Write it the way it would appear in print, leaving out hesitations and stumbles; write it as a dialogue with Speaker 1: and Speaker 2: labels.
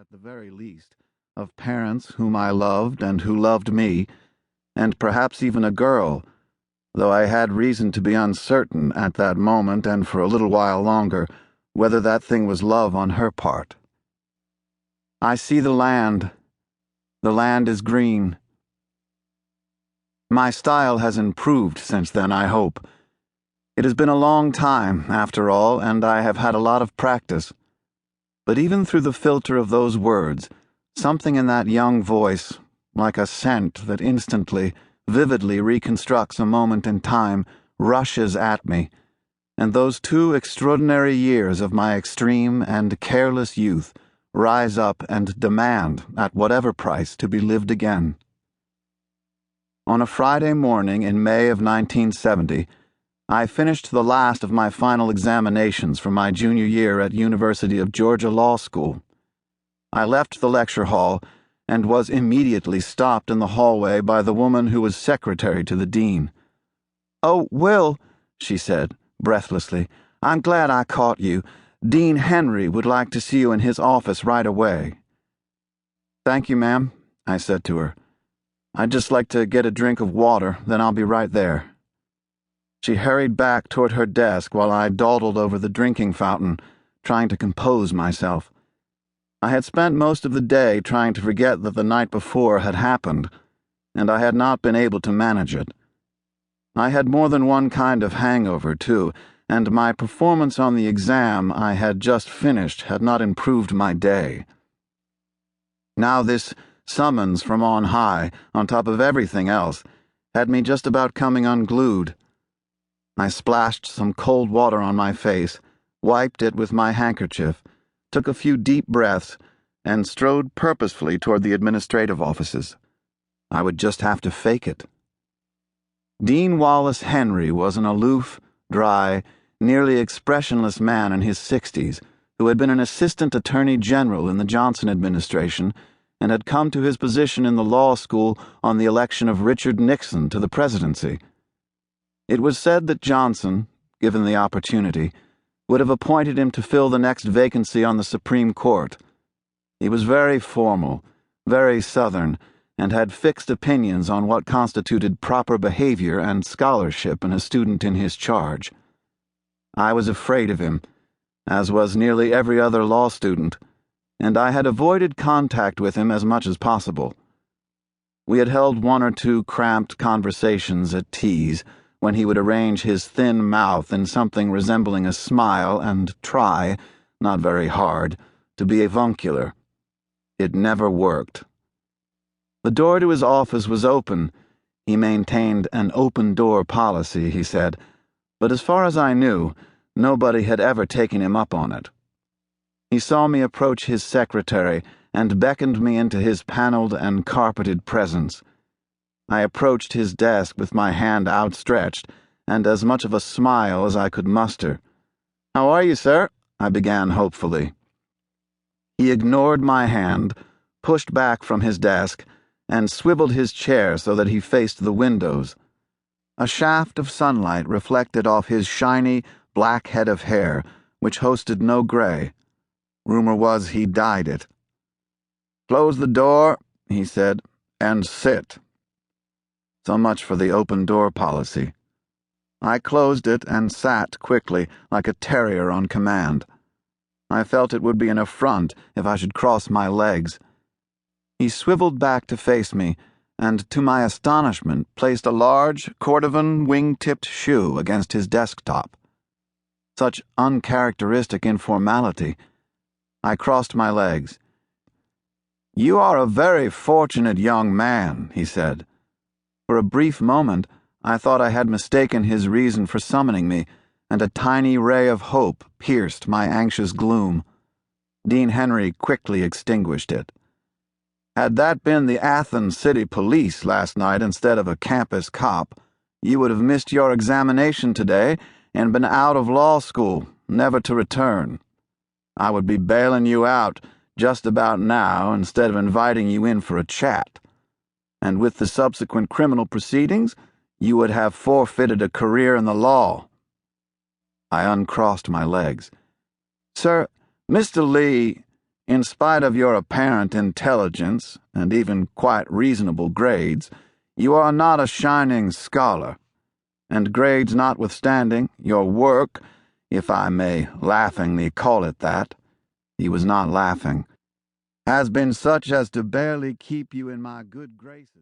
Speaker 1: at the very least, of parents whom I loved and who loved me, and perhaps even a girl, though I had reason to be uncertain at that moment and for a little while longer whether that thing was love on her part. I see the land. The land is green. My style has improved since then, I hope. It has been a long time, after all, and I have had a lot of practice. But even through the filter of those words, something in that young voice, like a scent that instantly, vividly reconstructs a moment in time, rushes at me, and those 2 extraordinary years of my extreme and careless youth rise up and demand, at whatever price, to be lived again. On a Friday morning in May of 1970, I finished the last of my final examinations for my junior year at University of Georgia Law School. I left the lecture hall and was immediately stopped in the hallway by the woman who was secretary to the dean. "Oh, Will," she said, breathlessly, "I'm glad I caught you. Dean Henry would like to see you in his office right away." "Thank you, ma'am," I said to her. "I'd just like to get a drink of water, then I'll be right there." She hurried back toward her desk while I dawdled over the drinking fountain, trying to compose myself. I had spent most of the day trying to forget that the night before had happened, and I had not been able to manage it. I had more than one kind of hangover, too, and my performance on the exam I had just finished had not improved my day. Now this summons from on high, on top of everything else, had me just about coming unglued. I splashed some cold water on my face, wiped it with my handkerchief, took a few deep breaths, and strode purposefully toward the administrative offices. I would just have to fake it. Dean Wallace Henry was an aloof, dry, nearly expressionless man in his 60s who had been an assistant attorney general in the Johnson administration and had come to his position in the law school on the election of Richard Nixon to the presidency. It was said that Johnson, given the opportunity, would have appointed him to fill the next vacancy on the Supreme Court. He was very formal, very Southern, and had fixed opinions on what constituted proper behavior and scholarship in a student in his charge. I was afraid of him, as was nearly every other law student, and I had avoided contact with him as much as possible. We had held 1 or 2 cramped conversations at teas, when he would arrange his thin mouth in something resembling a smile and try, not very hard, to be avuncular. It never worked. The door to his office was open. He maintained an open-door policy, he said, but as far as I knew, nobody had ever taken him up on it. He saw me approach his secretary and beckoned me into his paneled and carpeted presence. I approached his desk with my hand outstretched and as much of a smile as I could muster. "How are you, sir?" I began hopefully. He ignored my hand, pushed back from his desk, and swiveled his chair so that he faced the windows. A shaft of sunlight reflected off his shiny, black head of hair, which hosted no gray. Rumor was he dyed it. "Close the door," he said, "and sit." So much for the open-door policy. I closed it and sat quickly, like a terrier on command. I felt it would be an affront if I should cross my legs. He swiveled back to face me, and to my astonishment placed a large cordovan wing-tipped shoe against his desktop. Such uncharacteristic informality. I crossed my legs. "You are a very fortunate young man," he said. For a brief moment, I thought I had mistaken his reason for summoning me, and a tiny ray of hope pierced my anxious gloom. Dean Henry quickly extinguished it. "Had that been the Athens City Police last night instead of a campus cop, you would have missed your examination today and been out of law school, never to return. I would be bailing you out just about now instead of inviting you in for a chat. And with the subsequent criminal proceedings, you would have forfeited a career in the law." I uncrossed my legs. "Sir, Mr. Lee," In spite of your apparent intelligence and even quite reasonable grades, you are not a shining scholar. And grades notwithstanding, your work, if I may laughingly call it that," he was not laughing, "has been such as to barely keep you in my good graces."